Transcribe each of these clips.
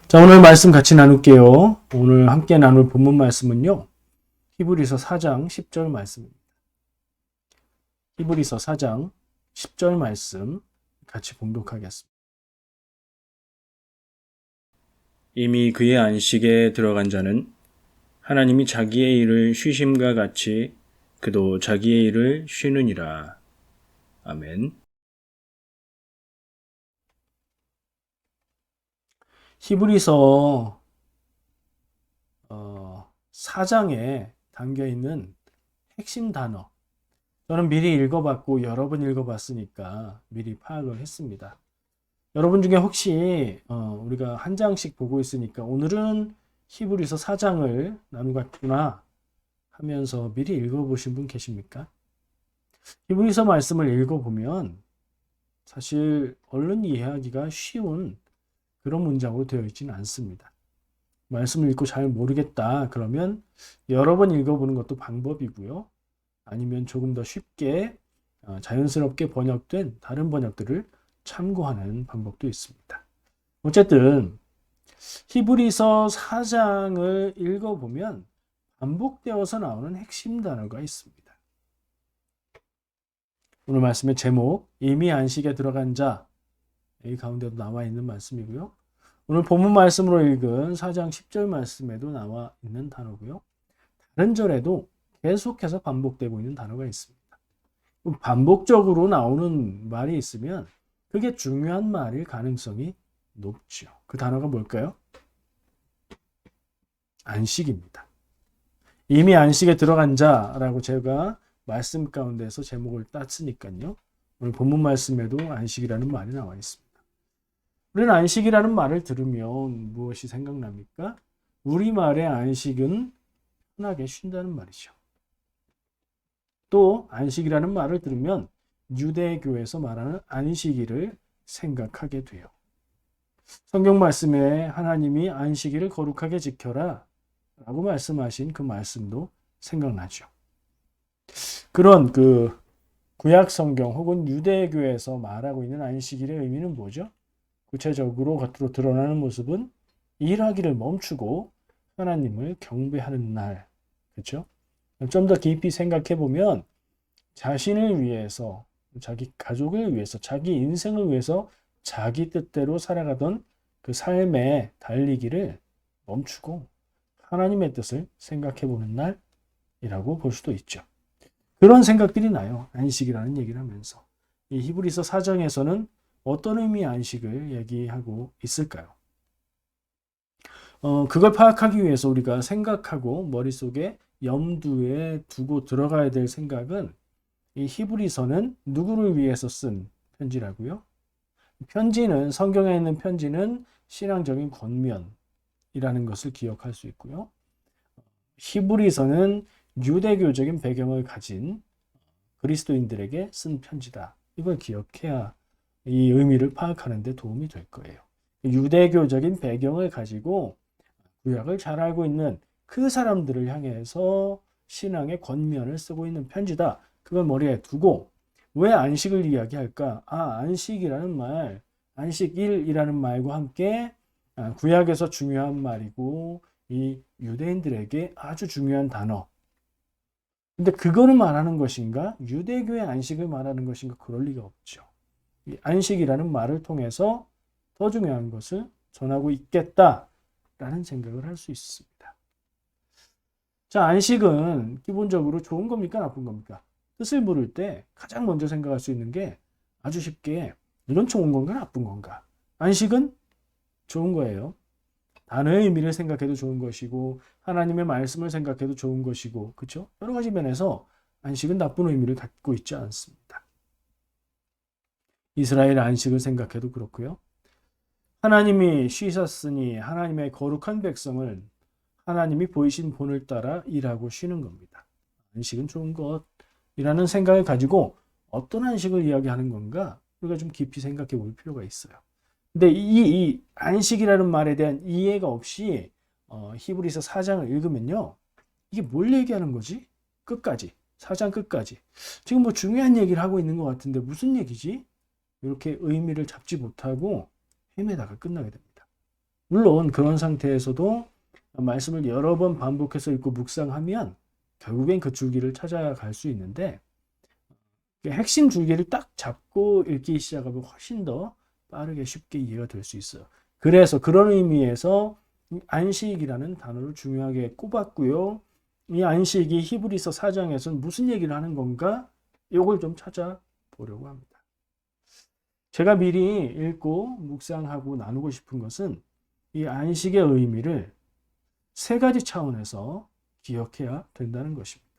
자, 오늘 말씀 같이 나눌게요. 오늘 함께 나눌 본문 말씀은요. 히브리서 4장 10절 말씀입니다. 히브리서 4장 10절 말씀 같이 봉독하겠습니다. 이미 그의 안식에 들어간 자는 하나님이 자기의 일을 쉬심과 같이 그도 자기의 일을 쉬느니라. 아멘. 히브리서 4장에 담겨있는 핵심 단어. 저는 미리 읽어봤고 여러 번 읽어봤으니까 미리 파악을 했습니다. 여러분 중에 혹시 우리가 한 장씩 보고 있으니까 오늘은 히브리서 4장을 나누겠구나 하면서 미리 읽어보신 분 계십니까? 히브리서 말씀을 읽어보면 사실 얼른 이해하기가 쉬운 그런 문장으로 되어 있지는 않습니다. 말씀을 읽고 잘 모르겠다 그러면 여러 번 읽어보는 것도 방법이고요. 아니면 조금 더 쉽게 자연스럽게 번역된 다른 번역들을 참고하는 방법도 있습니다. 어쨌든 히브리서 4장을 읽어보면 반복되어서 나오는 핵심 단어가 있습니다. 오늘 말씀의 제목, 이미 안식에 들어간 자, 이 가운데도 나와 있는 말씀이고요. 오늘 본문 말씀으로 읽은 4장 10절 말씀에도 나와 있는 단어고요. 다른 절에도 계속해서 반복되고 있는 단어가 있습니다. 반복적으로 나오는 말이 있으면 그게 중요한 말일 가능성이 높죠. 그 단어가 뭘까요? 안식입니다. 이미 안식에 들어간 자라고 제가 말씀 가운데서 제목을 땄으니까요. 오늘 본문 말씀에도 안식이라는 말이 나와 있습니다. 우리는 안식이라는 말을 들으면 무엇이 생각납니까? 우리말의 안식은 편하게 쉰다는 말이죠. 또 안식이라는 말을 들으면 유대교에서 말하는 안식일을 생각하게 돼요. 성경 말씀에 하나님이 안식일을 거룩하게 지켜라 라고 말씀하신 그 말씀도 생각나죠. 그런 구약 성경 혹은 유대교에서 말하고 있는 안식일의 의미는 뭐죠? 구체적으로 겉으로 드러나는 모습은 일하기를 멈추고 하나님을 경배하는 날. 그렇죠? 좀 더 깊이 생각해 보면 자신을 위해서, 자기 가족을 위해서, 자기 인생을 위해서 자기 뜻대로 살아가던 그 삶의 달리기를 멈추고 하나님의 뜻을 생각해 보는 날이라고 볼 수도 있죠. 그런 생각들이 나요. 안식이라는 얘기를 하면서. 이 히브리서 4장에서는 어떤 의미의 안식을 얘기하고 있을까요? 그걸 파악하기 위해서 우리가 생각하고 머릿속에 염두에 두고 들어가야 될 생각은 이 히브리서는 누구를 위해서 쓴 편지라고요? 편지는 성경에 있는 편지는 신앙적인 권면이라는 것을 기억할 수 있고요. 히브리서는 유대교적인 배경을 가진 그리스도인들에게 쓴 편지다. 이걸 기억해야 이 의미를 파악하는 데 도움이 될 거예요. 유대교적인 배경을 가지고 구약을 잘 알고 있는 그 사람들을 향해서 신앙의 권면을 쓰고 있는 편지다. 그걸 머리에 두고 왜 안식을 이야기할까? 안식이라는 말, 안식일이라는 말과 함께 구약에서 중요한 말이고 이 유대인들에게 아주 중요한 단어. 근데 그거를 말하는 것인가? 유대교의 안식을 말하는 것인가? 그럴 리가 없죠. 이 안식이라는 말을 통해서 더 중요한 것을 전하고 있겠다라는 생각을 할 수 있습니다. 자, 안식은 기본적으로 좋은 겁니까? 나쁜 겁니까? 뜻을 물을 때 가장 먼저 생각할 수 있는 게 아주 쉽게 이건 좋은 건가 나쁜 건가? 안식은 좋은 거예요. 단어의 의미를 생각해도 좋은 것이고 하나님의 말씀을 생각해도 좋은 것이고 그렇죠? 여러 가지 면에서 안식은 나쁜 의미를 갖고 있지 않습니다. 이스라엘 안식을 생각해도 그렇고요. 하나님이 쉬셨으니 하나님의 거룩한 백성을 하나님이 보이신 본을 따라 일하고 쉬는 겁니다. 안식은 좋은 것이라는 생각을 가지고 어떤 안식을 이야기하는 건가 우리가 좀 깊이 생각해 볼 필요가 있어요. 근데 이 안식이라는 말에 대한 이해가 없이 히브리서 4장을 읽으면요. 이게 뭘 얘기하는 거지? 끝까지. 4장 끝까지. 지금 뭐 중요한 얘기를 하고 있는 것 같은데 무슨 얘기지? 이렇게 의미를 잡지 못하고 헤매다가 끝나게 됩니다. 물론 그런 상태에서도 말씀을 여러 번 반복해서 읽고 묵상하면 결국엔 그 줄기를 찾아갈 수 있는데 핵심 줄기를 딱 잡고 읽기 시작하면 훨씬 더 빠르게 쉽게 이해가 될 수 있어요. 그래서 그런 의미에서 안식이라는 단어를 중요하게 꼽았고요. 이 안식이 히브리서 4장에서는 무슨 얘기를 하는 건가? 이걸 좀 찾아보려고 합니다. 제가 미리 읽고 묵상하고 나누고 싶은 것은 이 안식의 의미를 세 가지 차원에서 기억해야 된다는 것입니다.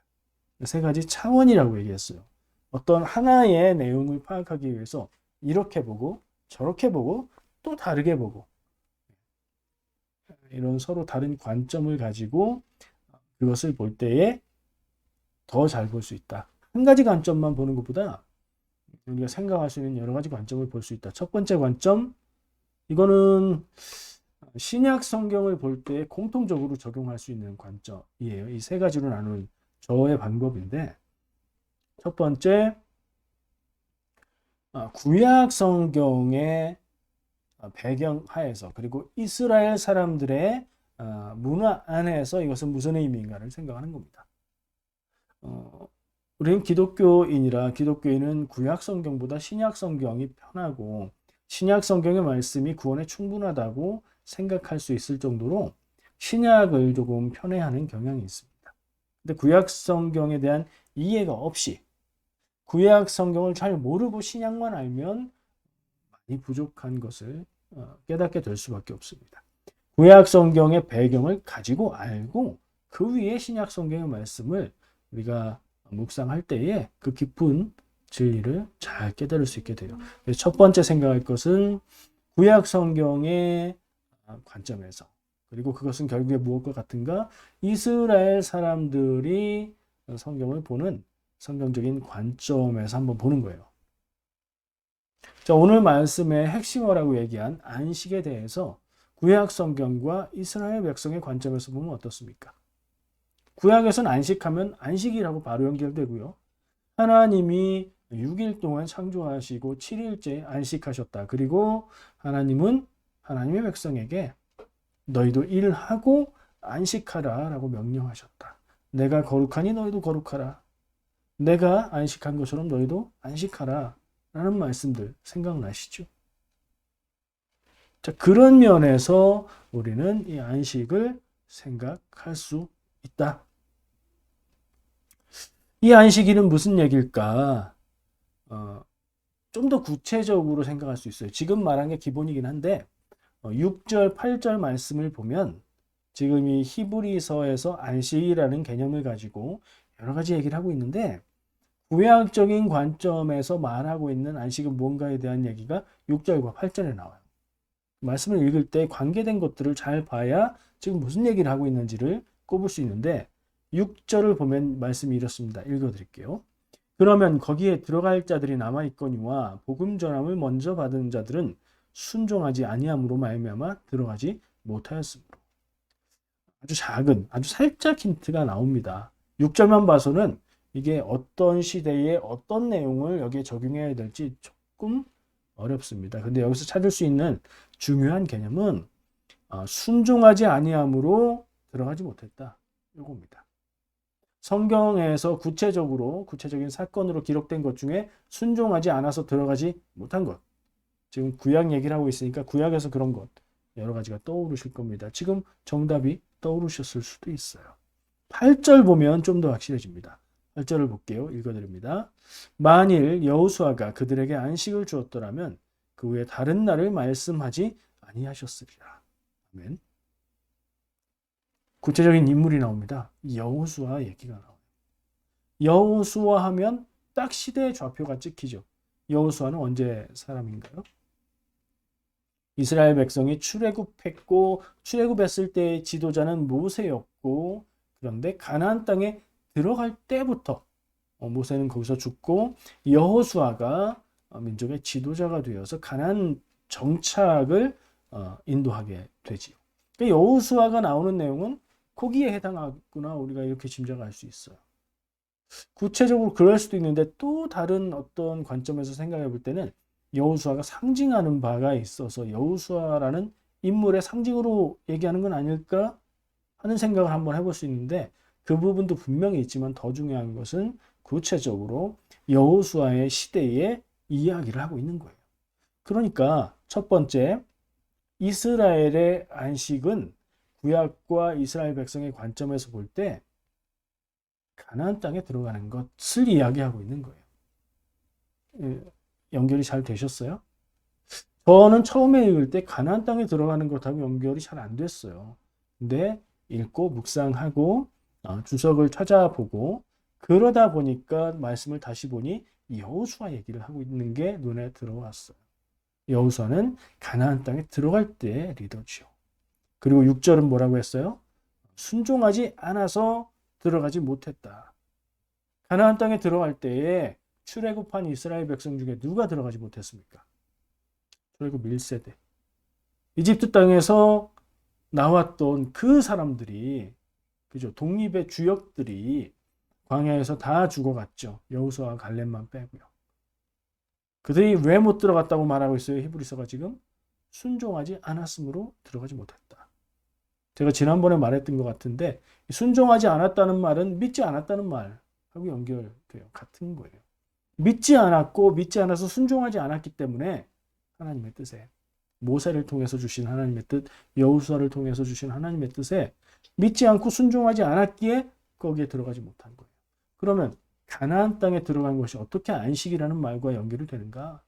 세 가지 차원이라고 얘기했어요. 어떤 하나의 내용을 파악하기 위해서 이렇게 보고 저렇게 보고 또 다르게 보고 이런 서로 다른 관점을 가지고 그것을 볼 때에 더 잘 볼 수 있다. 한 가지 관점만 보는 것보다 우리가 생각할 수 있는 여러 가지 관점을 볼 수 있다. 첫 번째 관점, 이거는 신약 성경을 볼 때 공통적으로 적용할 수 있는 관점이에요. 이 세 가지로 나누는 저의 방법인데, 첫 번째, 구약 성경의 배경 하에서 그리고 이스라엘 사람들의 문화 안에서 이것은 무슨 의미인가를 생각하는 겁니다. 우리는 기독교인이라 기독교인은 구약 성경보다 신약 성경이 편하고 신약 성경의 말씀이 구원에 충분하다고 생각할 수 있을 정도로 신약을 조금 편애하는 경향이 있습니다. 근데 구약 성경에 대한 이해가 없이 구약 성경을 잘 모르고 신약만 알면 많이 부족한 것을 깨닫게 될 수밖에 없습니다. 구약 성경의 배경을 가지고 알고 그 위에 신약 성경의 말씀을 우리가 묵상할 때에 그 깊은 진리를 잘 깨달을 수 있게 돼요. 첫 번째 생각할 것은 구약 성경의 관점에서, 그리고 그것은 결국에 무엇과 같은가? 이스라엘 사람들이 성경을 보는 성경적인 관점에서 한번 보는 거예요. 자, 오늘 말씀의 핵심어라고 얘기한 안식에 대해서 구약 성경과 이스라엘 백성의 관점에서 보면 어떻습니까? 구약에서는 안식하면 안식이라고 바로 연결되고요. 하나님이 6일 동안 창조하시고 7일째 안식하셨다. 그리고 하나님은 하나님의 백성에게 너희도 일하고 안식하라 라고 명령하셨다. 내가 거룩하니 너희도 거룩하라. 내가 안식한 것처럼 너희도 안식하라 라는 말씀들 생각나시죠? 자, 그런 면에서 우리는 이 안식을 생각할 수 있다. 이 안식일은 무슨 얘기일까? 좀 더 구체적으로 생각할 수 있어요. 지금 말한 게 기본이긴 한데 6절, 8절 말씀을 보면 지금 이 히브리서에서 안식이라는 개념을 가지고 여러 가지 얘기를 하고 있는데 구약적인 관점에서 말하고 있는 안식은 뭔가에 대한 얘기가 6절과 8절에 나와요. 말씀을 읽을 때 관계된 것들을 잘 봐야 지금 무슨 얘기를 하고 있는지를 꼽을 수 있는데 6절을 보면 말씀이 이렇습니다. 읽어드릴게요. 그러면 거기에 들어갈 자들이 남아있거니와 복음 전함을 먼저 받은 자들은 순종하지 아니함으로 말미암아 들어가지 못하였으므로. 아주 작은, 아주 살짝 힌트가 나옵니다. 6절만 봐서는 이게 어떤 시대에 어떤 내용을 여기에 적용해야 될지 조금 어렵습니다. 근데 여기서 찾을 수 있는 중요한 개념은 순종하지 아니함으로 들어가지 못했다. 이겁니다. 성경에서 구체적인 사건으로 기록된 것 중에 순종하지 않아서 들어가지 못한 것. 지금 구약 얘기를 하고 있으니까 구약에서 그런 것 여러 가지가 떠오르실 겁니다. 지금 정답이 떠오르셨을 수도 있어요. 8절 보면 좀 더 확실해집니다. 8절을 볼게요. 읽어드립니다. 만일 여호수아가 그들에게 안식을 주었더라면 그 후에 다른 날을 말씀하지 아니하셨으리라. 아멘. 구체적인 인물이 나옵니다. 여호수아 얘기가 나와요. 여호수아 하면 딱 시대의 좌표가 찍히죠. 여호수아는 언제 사람인가요? 이스라엘 백성이 출애굽했고 출애굽했을 때의 지도자는 모세였고 그런데 가나안 땅에 들어갈 때부터 모세는 거기서 죽고 여호수아가 민족의 지도자가 되어서 가나안 정착을 인도하게 되지요. 그러니까 여호수아가 나오는 내용은 거기에 해당하구나 우리가 이렇게 짐작할 수 있어요. 구체적으로 그럴 수도 있는데 또 다른 어떤 관점에서 생각해 볼 때는 여호수아가 상징하는 바가 있어서 여호수아라는 인물의 상징으로 얘기하는 건 아닐까 하는 생각을 한번 해볼 수 있는데 그 부분도 분명히 있지만 더 중요한 것은 구체적으로 여호수아의 시대의 이야기를 하고 있는 거예요. 그러니까 첫 번째, 이스라엘의 안식은 구약과 이스라엘 백성의 관점에서 볼 때 가나안 땅에 들어가는 것을 이야기하고 있는 거예요. 연결이 잘 되셨어요? 저는 처음에 읽을 때 가나안 땅에 들어가는 것하고 연결이 잘 안 됐어요. 근데 읽고 묵상하고 주석을 찾아보고 그러다 보니까 말씀을 다시 보니 여호수아 얘기를 하고 있는 게 눈에 들어왔어요. 여호수아는 가나안 땅에 들어갈 때 리더지요. 그리고 6절은 뭐라고 했어요? 순종하지 않아서 들어가지 못했다. 가나안 땅에 들어갈 때에 출애굽한 이스라엘 백성 중에 누가 들어가지 못했습니까? 출애굽 1세대. 이집트 땅에서 나왔던 그 사람들이, 그죠? 독립의 주역들이 광야에서 다 죽어갔죠. 여호수아와 갈렙만 빼고요. 그들이 왜 못 들어갔다고 말하고 있어요? 히브리서가 지금 순종하지 않았으므로 들어가지 못했다. 제가 지난번에 말했던 것 같은데 순종하지 않았다는 말은 믿지 않았다는 말하고 연결돼요. 같은 거예요. 믿지 않았고 믿지 않아서 순종하지 않았기 때문에 하나님의 뜻에 모세를 통해서 주신 하나님의 뜻, 여호수아를 통해서 주신 하나님의 뜻에 믿지 않고 순종하지 않았기에 거기에 들어가지 못한 거예요. 그러면 가나안 땅에 들어간 것이 어떻게 안식이라는 말과 연결이 되는가?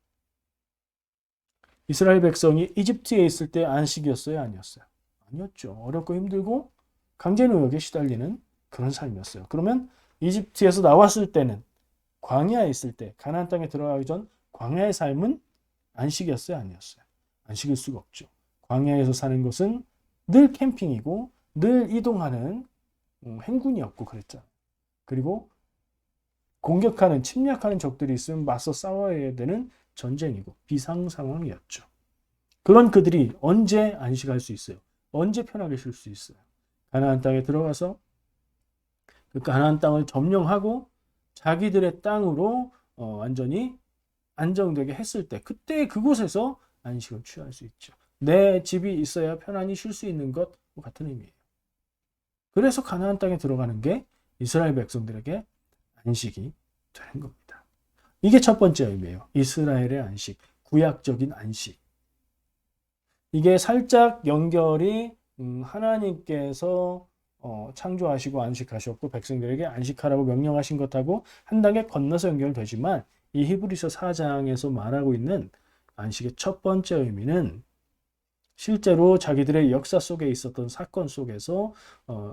이스라엘 백성이 이집트에 있을 때 안식이었어요? 아니었어요? 아니었죠. 어렵고 힘들고 강제노역에 시달리는 그런 삶이었어요. 그러면 이집트에서 나왔을 때는 광야에 있을 때 가나안 땅에 들어가기 전 광야의 삶은 안식이었어요? 아니었어요? 안식일 수가 없죠. 광야에서 사는 것은 늘 캠핑이고 늘 이동하는 행군이었고 그랬잖아요. 그리고 공격하는 침략하는 적들이 있으면 맞서 싸워야 되는 전쟁이고 비상 상황이었죠. 그런 그들이 언제 안식할 수 있어요? 언제 편하게 쉴 수 있어요? 가나안 땅에 들어가서 그 가나안 땅을 점령하고 자기들의 땅으로 완전히 안정되게 했을 때 그때 그곳에서 안식을 취할 수 있죠. 내 집이 있어야 편안히 쉴 수 있는 것과 같은 의미예요. 그래서 가나안 땅에 들어가는 게 이스라엘 백성들에게 안식이 되는 겁니다. 이게 첫 번째 의미예요. 이스라엘의 안식, 구약적인 안식. 이게 살짝 연결이 하나님께서 창조하시고 안식하셨고 백성들에게 안식하라고 명령하신 것하고 한 단계 건너서 연결되지만 이 히브리서 4장에서 말하고 있는 안식의 첫 번째 의미는 실제로 자기들의 역사 속에 있었던 사건 속에서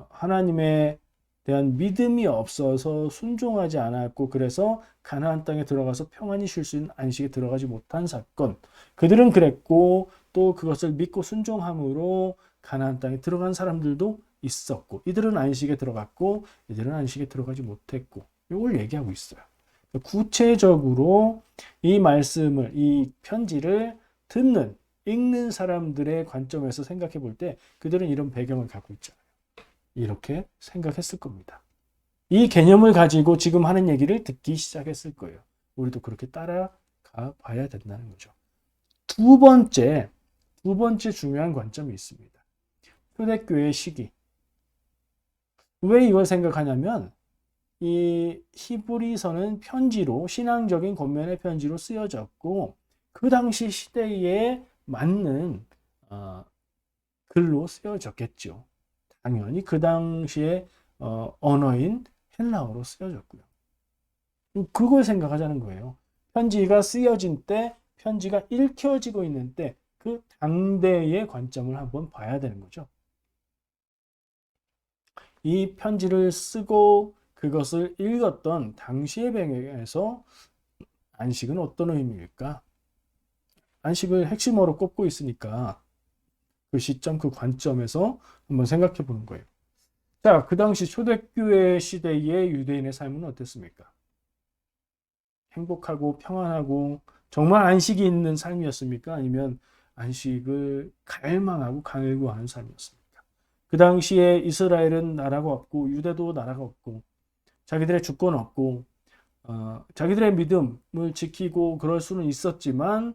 하나님에 대한 믿음이 없어서 순종하지 않았고 그래서 가나안 땅에 들어가서 평안히 쉴 수 있는 안식에 들어가지 못한 사건. 그들은 그랬고 또 그것을 믿고 순종함으로 가나안 땅에 들어간 사람들도 있었고 이들은 안식에 들어갔고 이들은 안식에 들어가지 못했고 이걸 얘기하고 있어요. 구체적으로 이 말씀을 이 편지를 듣는 읽는 사람들의 관점에서 생각해 볼 때 그들은 이런 배경을 갖고 있잖아요. 이렇게 생각했을 겁니다. 이 개념을 가지고 지금 하는 얘기를 듣기 시작했을 거예요. 우리도 그렇게 따라가 봐야 된다는 거죠. 두 번째 중요한 관점이 있습니다. 초대교회의 시기. 왜 이걸 생각하냐면 이 히브리서는 편지로 신앙적인 권면의 편지로 쓰여졌고 그 당시 시대에 맞는 글로 쓰여졌겠죠. 당연히 그 당시에 언어인 헬라어로 쓰여졌고요. 그걸 생각하자는 거예요. 편지가 쓰여진 때, 편지가 읽혀지고 있는 때, 그 당대의 관점을 한번 봐야 되는 거죠. 이 편지를 쓰고 그것을 읽었던 당시의 배경에서 안식은 어떤 의미일까? 안식을 핵심어로 꼽고 있으니까 그 시점, 그 관점에서 한번 생각해 보는 거예요. 자, 그 당시 초대교회 시대의 유대인의 삶은 어땠습니까? 행복하고 평안하고 정말 안식이 있는 삶이었습니까? 아니면 안식을 갈망하고 갈구하는 삶이었습니까? 그 당시에 이스라엘은 나라가 없고 유대도 나라가 없고 자기들의 주권 없고 자기들의 믿음을 지키고 그럴 수는 있었지만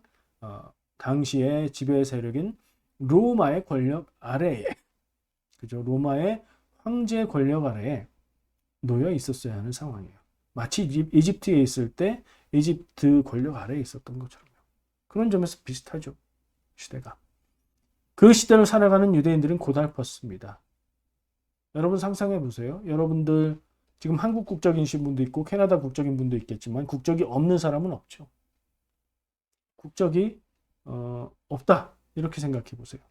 당시에 지배 세력인 로마의 권력 아래에, 그죠? 로마의 황제의 권력 아래에 놓여 있었어야 하는 상황이에요. 마치 이집트에 있을 때 이집트 권력 아래에 있었던 것처럼. 그런 점에서 비슷하죠. 시대가. 그 시대를 살아가는 유대인들은 고달팠습니다. 여러분 상상해 보세요. 여러분들 지금 한국 국적이신 분도 있고 캐나다 국적인 분도 있겠지만 국적이 없는 사람은 없죠. 국적이 없다. 이렇게 생각해 보세요.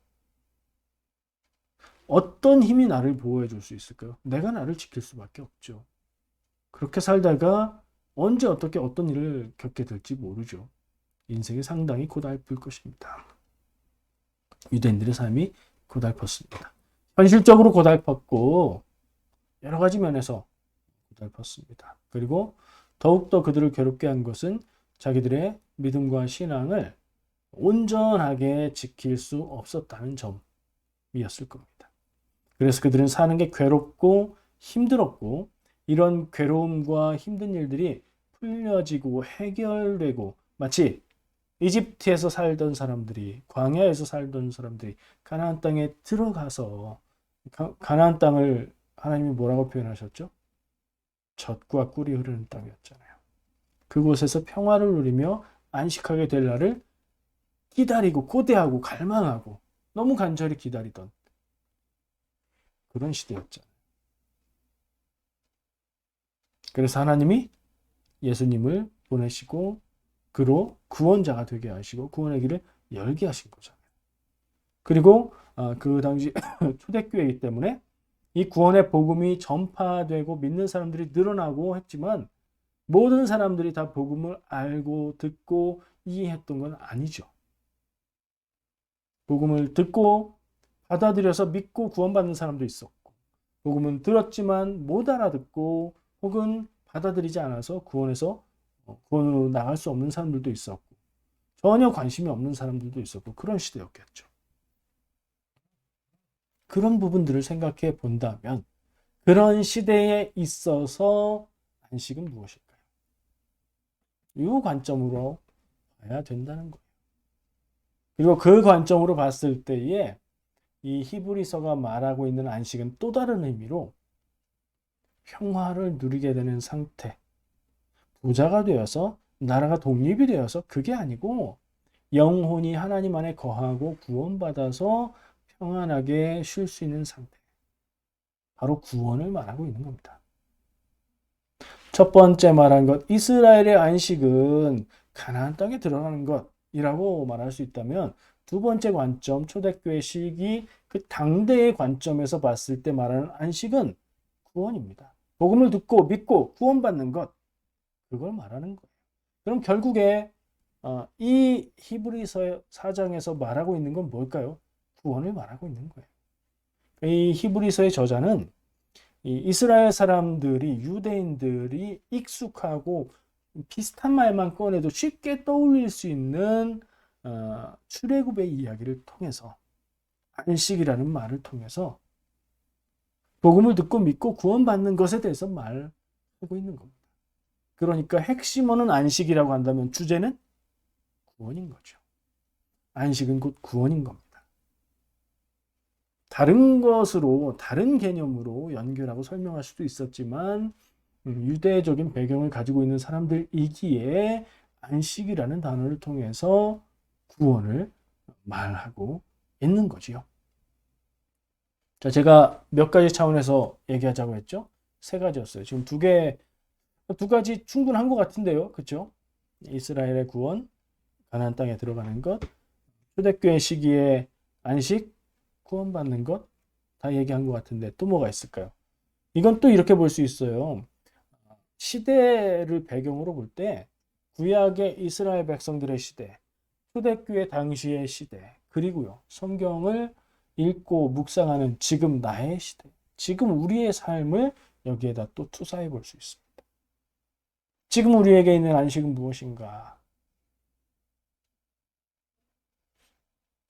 어떤 힘이 나를 보호해 줄 수 있을까요? 내가 나를 지킬 수밖에 없죠. 그렇게 살다가 언제 어떻게 어떤 일을 겪게 될지 모르죠. 인생이 상당히 고달플 것입니다. 유대인들의 삶이 고달팠습니다. 현실적으로 고달팠고 여러 가지 면에서 고달팠습니다. 그리고 더욱더 그들을 괴롭게 한 것은 자기들의 믿음과 신앙을 온전하게 지킬 수 없었다는 점이었을 겁니다. 그래서 그들은 사는 게 괴롭고 힘들었고 이런 괴로움과 힘든 일들이 풀려지고 해결되고 마치 이집트에서 살던 사람들이 광야에서 살던 사람들이 가나안 땅에 들어가서 가나안 땅을 하나님이 뭐라고 표현하셨죠? 젖과 꿀이 흐르는 땅이었잖아요. 그곳에서 평화를 누리며 안식하게 될 날을 기다리고 고대하고 갈망하고 너무 간절히 기다리던 그런 시대였잖아요. 그래서 하나님이 예수님을 보내시고 그로 구원자가 되게 하시고 구원의 길을 열게 하신 거잖아요. 그리고 그 당시 초대교회이기 때문에 이 구원의 복음이 전파되고 믿는 사람들이 늘어나고 했지만 모든 사람들이 다 복음을 알고 듣고 이해했던 건 아니죠. 복음을 듣고 받아들여서 믿고 구원받는 사람도 있었고 복음은 들었지만 못 알아듣고 혹은 받아들이지 않아서 구원으로 나갈 수 없는 사람들도 있었고 전혀 관심이 없는 사람들도 있었고 그런 시대였겠죠. 그런 부분들을 생각해 본다면 그런 시대에 있어서 안식은 무엇일까요? 이 관점으로 봐야 된다는 거예요. 그리고 그 관점으로 봤을 때에 이 히브리서가 말하고 있는 안식은 또 다른 의미로 평화를 누리게 되는 상태, 부자가 되어서 나라가 독립이 되어서 그게 아니고 영혼이 하나님 안에 거하고 구원받아서 평안하게 쉴 수 있는 상태. 바로 구원을 말하고 있는 겁니다. 첫 번째 말한 것, 이스라엘의 안식은 가나안 땅에 들어가는 것이라고 말할 수 있다면 두 번째 관점, 초대교회 시기 그 당대의 관점에서 봤을 때 말하는 안식은 구원입니다. 복음을 듣고 믿고 구원받는 것, 그걸 말하는 거예요. 그럼 결국에 이 히브리서 4장에서 말하고 있는 건 뭘까요? 구원을 말하고 있는 거예요. 이 히브리서의 저자는 이 이스라엘 사람들이 유대인들이 익숙하고 비슷한 말만 꺼내도 쉽게 떠올릴 수 있는 출애굽의 이야기를 통해서 안식이라는 말을 통해서 복음을 듣고 믿고 구원받는 것에 대해서 말하고 있는 겁니다. 그러니까 핵심어는 안식이라고 한다면 주제는 구원인 거죠. 안식은 곧 구원인 겁니다. 다른 것으로 다른 개념으로 연결하고 설명할 수도 있었지만 유대적인 배경을 가지고 있는 사람들이기에 안식이라는 단어를 통해서 구원을 말하고 있는 거지요. 자, 제가 몇 가지 차원에서 얘기하자고 했죠? 세 가지였어요. 지금 두 가지 충분한 것 같은데요. 그렇죠? 이스라엘의 구원, 가나안 땅에 들어가는 것, 초대교회 시기에 안식, 구원받는 것 다 얘기한 것 같은데 또 뭐가 있을까요? 이건 또 이렇게 볼 수 있어요. 시대를 배경으로 볼 때 구약의 이스라엘 백성들의 시대, 초대교회 당시의 시대, 그리고요 성경을 읽고 묵상하는 지금 나의 시대, 지금 우리의 삶을 여기에다 또 투사해 볼 수 있습니다. 지금 우리에게 있는 안식은 무엇인가?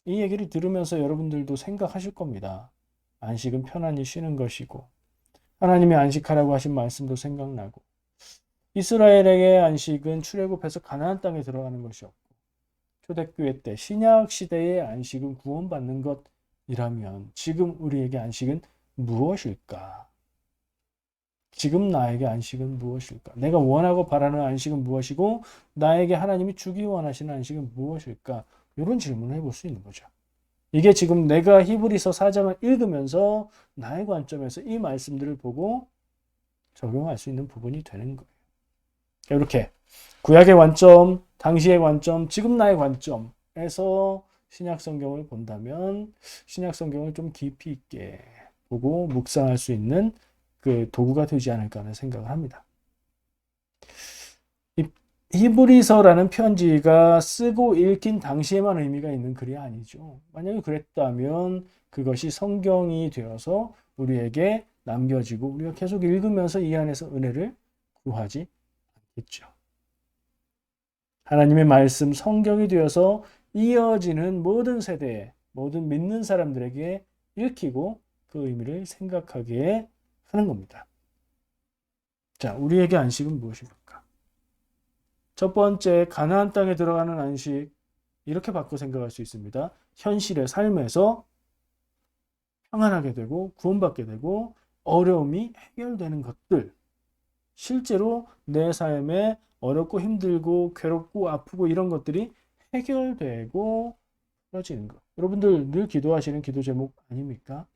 이 얘기를 들으면서 여러분들도 생각하실 겁니다. 안식은 편안히 쉬는 것이고 하나님의 안식하라고 하신 말씀도 생각나고 이스라엘에게 안식은 출애굽해서 가나안 땅에 들어가는 것이었고 초대교회 때 신약 시대의 안식은 구원받는 것이라면 지금 우리에게 안식은 무엇일까? 지금 나에게 안식은 무엇일까? 내가 원하고 바라는 안식은 무엇이고 나에게 하나님이 주기 원하시는 안식은 무엇일까? 이런 질문을 해볼 수 있는 거죠. 이게 지금 내가 히브리서 4장을 읽으면서 나의 관점에서 이 말씀들을 보고 적용할 수 있는 부분이 되는 거예요. 이렇게 구약의 관점, 당시의 관점, 지금 나의 관점에서 신약 성경을 본다면 신약 성경을 좀 깊이 있게 보고 묵상할 수 있는 그 도구가 되지 않을까 하는 생각을 합니다. 이 히브리서라는 편지가 쓰고 읽힌 당시에만 의미가 있는 글이 아니죠. 만약에 그랬다면 그것이 성경이 되어서 우리에게 남겨지고 우리가 계속 읽으면서 이 안에서 은혜를 구하지 않겠죠. 하나님의 말씀, 성경이 되어서 이어지는 모든 세대에, 모든 믿는 사람들에게 읽히고 그 의미를 생각하게 하는 겁니다. 자, 우리에게 안식은 무엇입니까? 첫 번째, 가나안 땅에 들어가는 안식, 이렇게 바꿔 생각할 수 있습니다. 현실의 삶에서 평안하게 되고 구원받게 되고 어려움이 해결되는 것들, 실제로 내 삶에 어렵고 힘들고 괴롭고 아프고 이런 것들이 해결되고 풀어지는 것. 여러분들 늘 기도하시는 기도 제목 아닙니까?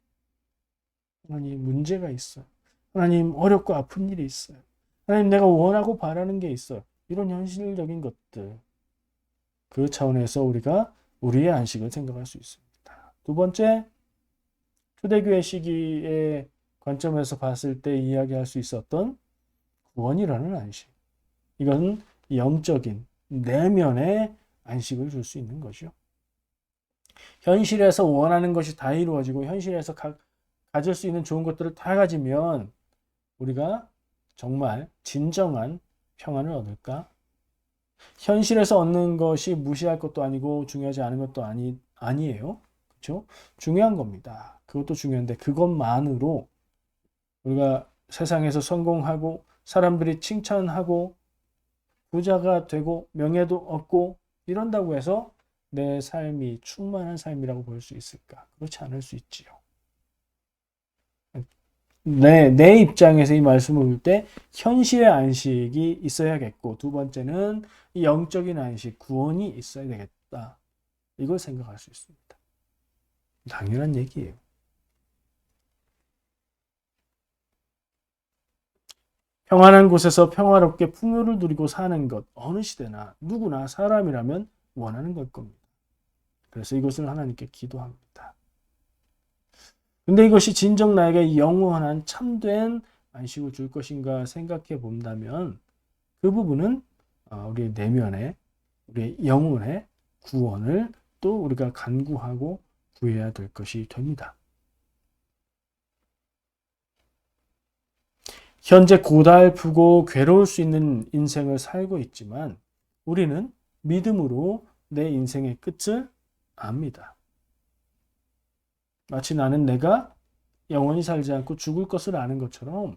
하나님, 문제가 있어요. 하나님, 어렵고 아픈 일이 있어요. 하나님, 내가 원하고 바라는 게 있어요. 이런 현실적인 것들. 그 차원에서 우리가 우리의 안식을 생각할 수 있습니다. 두 번째, 초대교회 시기의 관점에서 봤을 때 이야기할 수 있었던 구원이라는 안식. 이건 영적인 내면의 안식을 줄 수 있는 거죠. 현실에서 원하는 것이 다 이루어지고 현실에서 가질 수 있는 좋은 것들을 다 가지면 우리가 정말 진정한 평안을 얻을까? 현실에서 얻는 것이 무시할 것도 아니고 중요하지 않은 것도 아니에요. 그렇죠? 중요한 겁니다. 그것도 중요한데 그것만으로 우리가 세상에서 성공하고 사람들이 칭찬하고 부자가 되고 명예도 얻고 이런다고 해서 내 삶이 충만한 삶이라고 볼 수 있을까? 그렇지 않을 수 있지요. 내 입장에서 이 말씀을 볼 때 현실의 안식이 있어야겠고 두 번째는 이 영적인 안식, 구원이 있어야 되겠다. 이걸 생각할 수 있습니다. 당연한 얘기예요. 평안한 곳에서 평화롭게 풍요를 누리고 사는 것, 어느 시대나 누구나 사람이라면 원하는 걸 겁니다. 그래서 이것을 하나님께 기도합니다. 근데 이것이 진정 나에게 영원한 참된 안식을 줄 것인가 생각해 본다면 그 부분은 우리의 내면에, 우리의 영혼의 구원을 또 우리가 간구하고 구해야 될 것이 됩니다. 현재 고달프고 괴로울 수 있는 인생을 살고 있지만 우리는 믿음으로 내 인생의 끝을 압니다. 마치 나는 내가 영원히 살지 않고 죽을 것을 아는 것처럼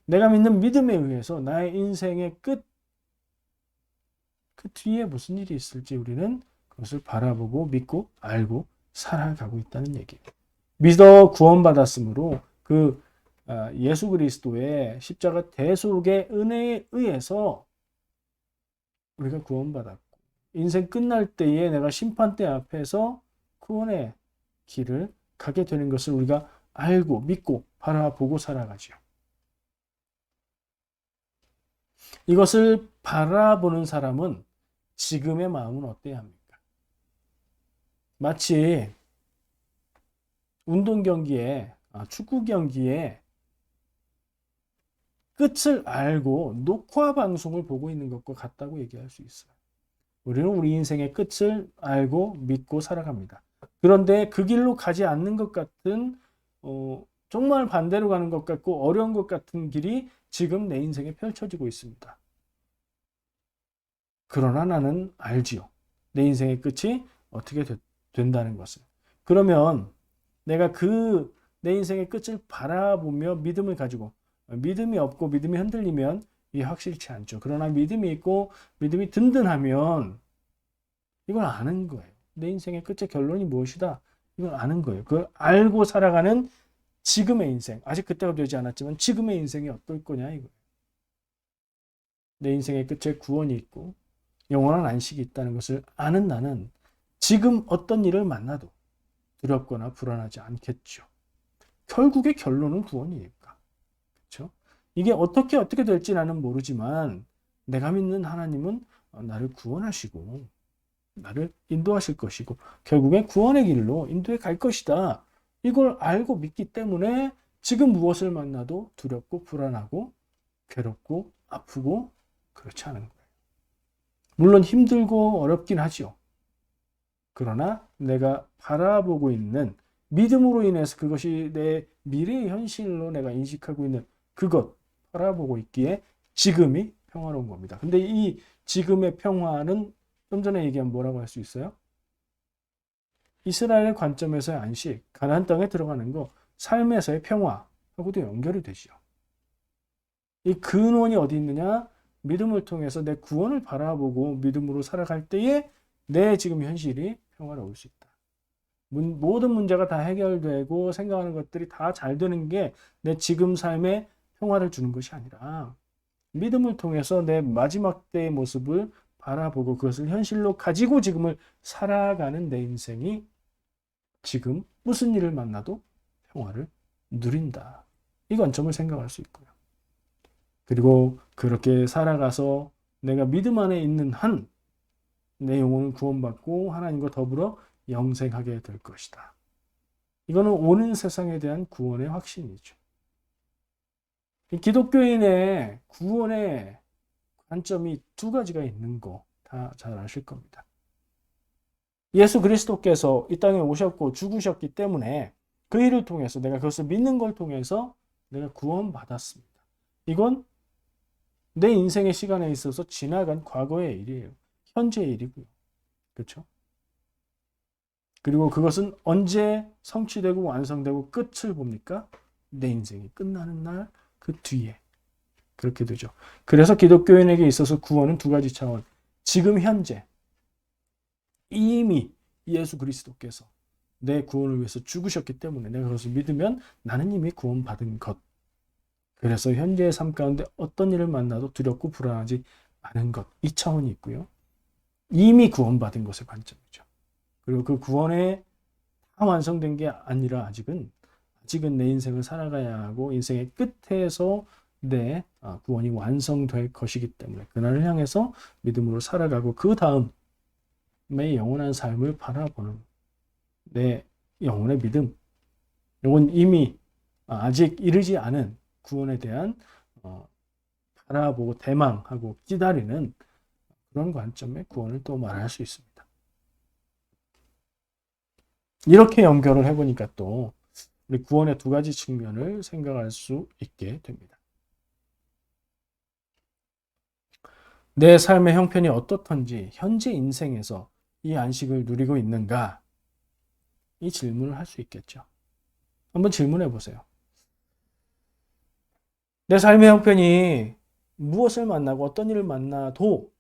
내가 믿는 믿음에 의해서 나의 인생의 끝, 그 뒤에 무슨 일이 있을지 우리는 그것을 바라보고 믿고 알고 살아가고 있다는 얘기예요. 믿어 구원받았으므로 그 예수 그리스도의 십자가 대속의 은혜에 의해서 우리가 구원받았고 인생 끝날 때에 내가 심판대 앞에서 구원의 길을 가게 되는 것을 우리가 알고 믿고 바라보고 살아가죠. 이것을 바라보는 사람은 지금의 마음은 어때야 합니까? 마치 운동 경기에 축구 경기에 끝을 알고 녹화 방송을 보고 있는 것과 같다고 얘기할 수 있어요. 우리는 우리 인생의 끝을 알고 믿고 살아갑니다. 그런데 그 길로 가지 않는 것 같은 정말 반대로 가는 것 같고 어려운 것 같은 길이 지금 내 인생에 펼쳐지고 있습니다. 그러나 나는 알지요. 내 인생의 끝이 어떻게 된다는 것을. 그러면 내가 내 인생의 끝을 바라보며 믿음을 가지고 믿음이 없고 믿음이 흔들리면 이게 확실치 않죠. 그러나 믿음이 있고 믿음이 든든하면 이걸 아는 거예요. 내 인생의 끝의 결론이 무엇이다. 이걸 아는 거예요. 그걸 알고 살아가는 지금의 인생. 아직 그때가 되지 않았지만 지금의 인생이 어떨 거냐 이거예요. 내 인생의 끝에 구원이 있고 영원한 안식이 있다는 것을 아는 나는 지금 어떤 일을 만나도 두렵거나 불안하지 않겠죠. 결국의 결론은 구원이니까. 그렇죠? 이게 어떻게 될지 나는 모르지만 내가 믿는 하나님은 나를 구원하시고 나를 인도하실 것이고 결국에 구원의 길로 인도해 갈 것이다. 이걸 알고 믿기 때문에 지금 무엇을 만나도 두렵고 불안하고 괴롭고 아프고 그렇지 않은 거예요. 물론 힘들고 어렵긴 하죠. 그러나 내가 바라보고 있는 믿음으로 인해서 그것이 내 미래의 현실로 내가 인식하고 있는 그것 바라보고 있기에 지금이 평화로운 겁니다. 근데 이 지금의 평화는 좀 전에 얘기한 뭐라고 할 수 있어요? 이스라엘의 관점에서의 안식, 가나안 땅에 들어가는 거, 삶에서의 평화하고도 연결이 되죠. 이 근원이 어디 있느냐? 믿음을 통해서 내 구원을 바라보고 믿음으로 살아갈 때에 내 지금 현실이 평화로울 수 있다. 모든 문제가 다 해결되고 생각하는 것들이 다 잘 되는 게 내 지금 삶에 평화를 주는 것이 아니라 믿음을 통해서 내 마지막 때의 모습을 바라보고 그것을 현실로 가지고 지금을 살아가는 내 인생이 지금 무슨 일을 만나도 평화를 누린다. 이 관점을 생각할 수 있고요. 그리고 그렇게 살아가서 내가 믿음 안에 있는 한 내 영혼은 구원받고 하나님과 더불어 영생하게 될 것이다. 이거는 오는 세상에 대한 구원의 확신이죠. 기독교인의 구원의 관점이 두 가지가 있는 거 다 잘 아실 겁니다. 예수 그리스도께서 이 땅에 오셨고 죽으셨기 때문에 그 일을 통해서 내가 그것을 믿는 걸 통해서 내가 구원받았습니다. 이건 내 인생의 시간에 있어서 지나간 과거의 일이에요. 현재의 일이고요. 그렇죠? 그리고 그것은 언제 성취되고 완성되고 끝을 봅니까? 내 인생이 끝나는 날 그 뒤에. 그렇게 되죠. 그래서 기독교인에게 있어서 구원은 두 가지 차원. 지금 현재 이미 예수 그리스도께서 내 구원을 위해서 죽으셨기 때문에 내가 그것을 믿으면 나는 이미 구원받은 것. 그래서 현재의 삶 가운데 어떤 일을 만나도 두렵고 불안하지 않은 것. 이 차원이 있고요. 이미 구원받은 것의 관점이죠. 그리고 그 구원에 다 완성된 게 아니라 아직은 내 인생을 살아가야 하고 인생의 끝에서 내 구원이 완성될 것이기 때문에 그날을 향해서 믿음으로 살아가고 그 다음에 영원한 삶을 바라보는 내 영혼의 믿음. 이건 이미 아직 이르지 않은 구원에 대한 바라보고 대망하고 기다리는 그런 관점의 구원을 또 말할 수 있습니다. 이렇게 연결을 해보니까 또 우리 구원의 두 가지 측면을 생각할 수 있게 됩니다. 내 삶의 형편이 어떻던지 현재 인생에서 이 안식을 누리고 있는가? 이 질문을 할 수 있겠죠. 한번 질문해 보세요. 내 삶의 형편이 무엇을 만나고 어떤 일을 만나도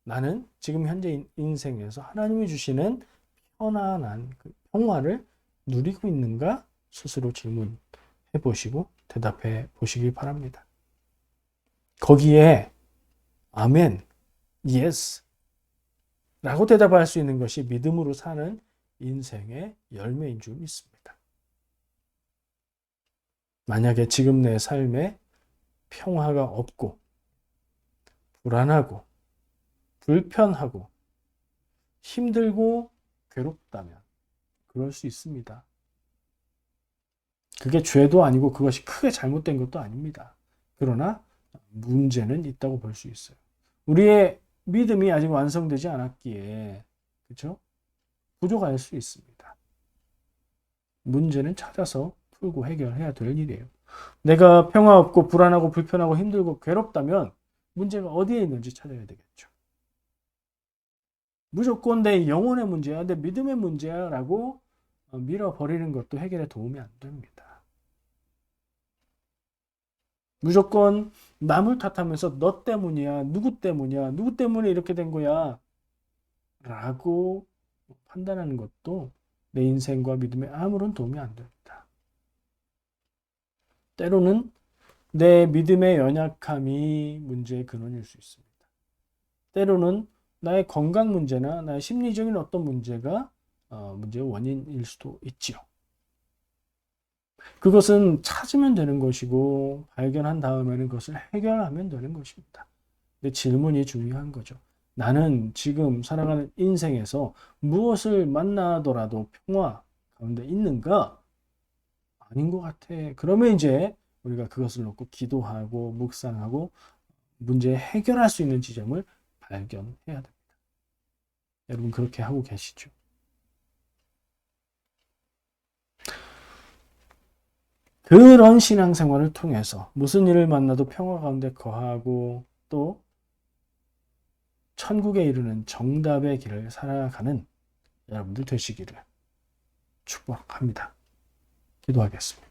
나는 지금 현재 인생에서 하나님이 주시는 편안한 그 평화를 누리고 있는가? 스스로 질문해 보시고 대답해 보시기 바랍니다. 거기에 아멘, 예스 라고 대답할 수 있는 것이 믿음으로 사는 인생의 열매인 줄 믿습니다. 만약에 지금 내 삶에 평화가 없고 불안하고 불편하고 힘들고 괴롭다면 그럴 수 있습니다. 그게 죄도 아니고 그것이 크게 잘못된 것도 아닙니다. 그러나 문제는 있다고 볼 수 있어요. 우리의 믿음이 아직 완성되지 않았기에 그렇죠? 부족할 수 있습니다. 문제는 찾아서 풀고 해결해야 될 일이에요. 내가 평화 없고 불안하고 불편하고 힘들고 괴롭다면 문제가 어디에 있는지 찾아야 되겠죠. 무조건 내 영혼의 문제야, 내 믿음의 문제야 라고 밀어버리는 것도 해결에 도움이 안 됩니다. 무조건 남을 탓하면서 너 때문이야, 누구 때문이야, 누구 때문에 이렇게 된 거야. 라고 판단하는 것도 내 인생과 믿음에 아무런 도움이 안 됩니다. 때로는 내 믿음의 연약함이 문제의 근원일 수 있습니다. 때로는 나의 건강 문제나 나의 심리적인 어떤 문제가 문제의 원인일 수도 있지요. 그것은 찾으면 되는 것이고 발견한 다음에는 그것을 해결하면 되는 것입니다. 근데 질문이 중요한 거죠. 나는 지금 살아가는 인생에서 무엇을 만나더라도 평화 가운데 있는가? 아닌 것 같아. 그러면 이제 우리가 그것을 놓고 기도하고 묵상하고 문제 해결할 수 있는 지점을 발견해야 됩니다. 여러분 그렇게 하고 계시죠? 그런 신앙생활을 통해서 무슨 일을 만나도 평화 가운데 거하고 또 천국에 이르는 정답의 길을 살아가는 여러분들 되시기를 축복합니다. 기도하겠습니다.